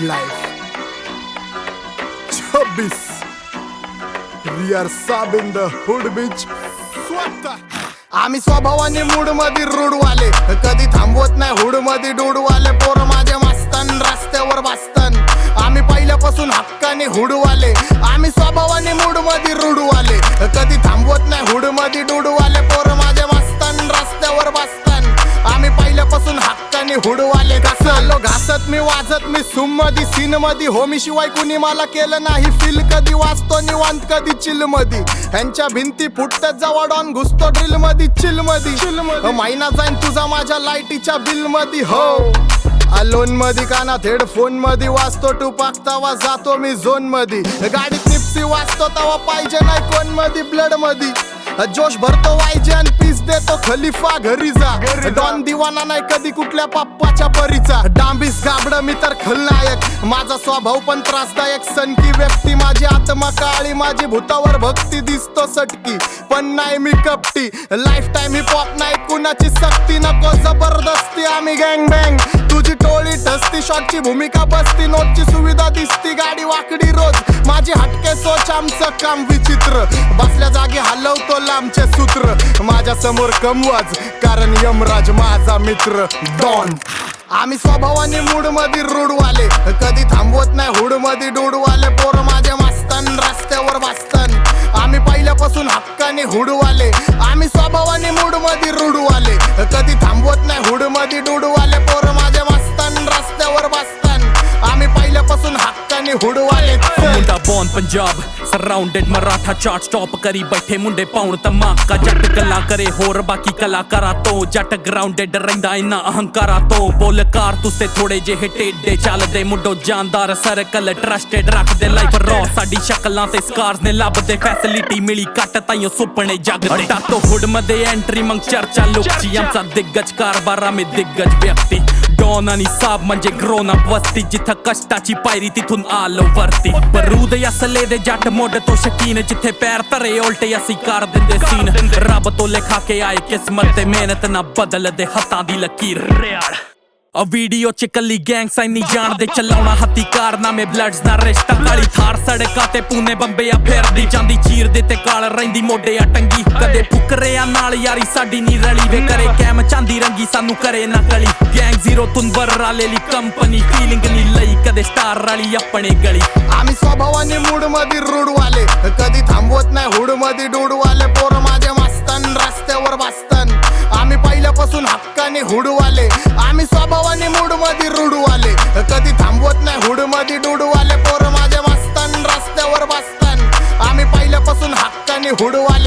good life 26 we are सब in the hood बीच आम्ही स्वभावाने मूड मध्ये रूडवाले कधी थांबवत नाही हुड मध्ये डूडवाले पोर माझे मस्तन रस्त्यावर बसतन आम्ही पहिल्यापासून हक्काने हुडवाले आम्ही स्वभावाने मूड मध्ये रूडवाले कधी थांबवत नाही हुड मध्ये डूडवाले पोर माझे मस्तन रस्त्यावर बसतन आम्ही पहिल्यापासून हक्काने हुडवाले घासलो घासत मी वाजत मी सूम मध्ये सीन मध्ये होमी शिवाय कुणी मला केलं नाही फील कधी वाचतो निवांत कधी चिल मध्ये ह्यांच्या भिंती फुटतात जवळ डॉन घुसतो ड्रिल मध्ये चिल मध्ये महिना जाईन तुझा माझ्या लाईटीच्या बिल मध्ये हो अलोन मध्ये कानात हेडफोन मध्ये वाचतो टुपाक तवा जातो मी झोन मध्ये गाडीत निप्सी वाचतो तवा पाहिजे नाही कोण मध्ये ब्लड मध्ये जोश भरतो वायजे आणि पीस देतो खलिफा घरी जा डॉन दिवाना नाही कधी कुठल्या पप्पाच्या परीचा डांबीस गाबड मी तर खलनायक माझा स्वभाव पण त्रासदायक सनकी व्यक्ती माझी आत्मा काळी माझी भूतावर भक्ती दिसतो सटकी पण नाही मी कपटी लाईफ टाइम हिप हॉप नाही कुणाची सक्ती नको जबरदस्ती आम्ही गँग बँग तुझी टोळी ठसती शॉटची भूमिका बसती नोटची सुविधा दिसती गाडी वाकडी रोज माझी हटके सोच आमचं काम विचित्र बसल्या जागी हलवतो लांबचे सूत्र माझ्या समोर कमवाज कारण यमराज माझा मित्र डॉन आम्ही स्वभावाने मूड मध्ये रूडवाले कधी थांबवत नाही हुड मध्ये डूडवाले पोर माझे मस्तन रस्त्यावर बसतन आम्ही पहिल्यापासून हक्काने हुडवाले आम्ही स्वभावाने मूड मध्ये रूडवाले कधी थांबवत नाही हुड मध्ये डूडवाले पोर माझे मस्तन रस्त्यावर बसतन आम्ही पहिल्यापासून हक्काने हुडवाले मुंडा बॉन पंजाब सराउंडेड मराठा चार्ट स्टॉप करी बैठे मुंडे पाउण धमाका जट गल्ला करे होर बाकी कलाकारा तो जट ग्राउंडेड रहिंदा इन्ना अहंकारा तो बोलकार तुसे थोड़े जेहे टेढ़े चलदे मुंडो जानदार सर्कल ट्रस्टेड रखदे लाइफ रॉ साडी शक्लां ते स्कार्स ने लभदे फैसिलिटी मिली कट ताइयों सुपने जगदे टातो हुड मध्ये एंट्री मग चर्चा लुकची आमचा दिग्गज कारभार आम्ही दिग्गज व्यक्ती डॉन आणि साब म्हणजे ग्रोन अप वस्ती जिथं कष्टाची पायरी तिथून आलो वरती बरूद असले दे जट मोड तो शकीन जिथे पैर तरे उल्टे असी कर दिंदे सीन रब तो लिखा के आए किस्मत ते मेहनत ना बदल दे हत्थां दी लकीर आ वीडियो च कली गैंग साइनी जान दे चलाउणा हत्ती कारनामे ब्लड्स ना रिश्ता काली थार सड़का ते पूने बंबे आ फेरदी जांदी चीर दे ते काल रहिंदी मोढे आ टंगी कदे फुकरे आ नाल यारी साडी नी रली वे करे कैम चांदी रंगी सानू करे ना कली गैंग जीरो तुनबर रालेली कंपनी फीलिंग नी लई कदे स्टार राली अपने गली आम्ही स्वभावाने मूड मध्ये रूडवाले कधी थांबवत नाही हुड मध्ये डूडवाले पोर माझे मस्तन रस्त्यावर बसतन आम्ही पहिल्यापासून हक्काने हुडवाले आम्ही स्वभावाने मूड मध्ये रूडवाले कधी थांबवत नाही हुड मध्ये डूडवाले पोर माझे मस्तन रस्त्यावर बसतन आम्ही पहिल्यापासून हक्काने हुडवाले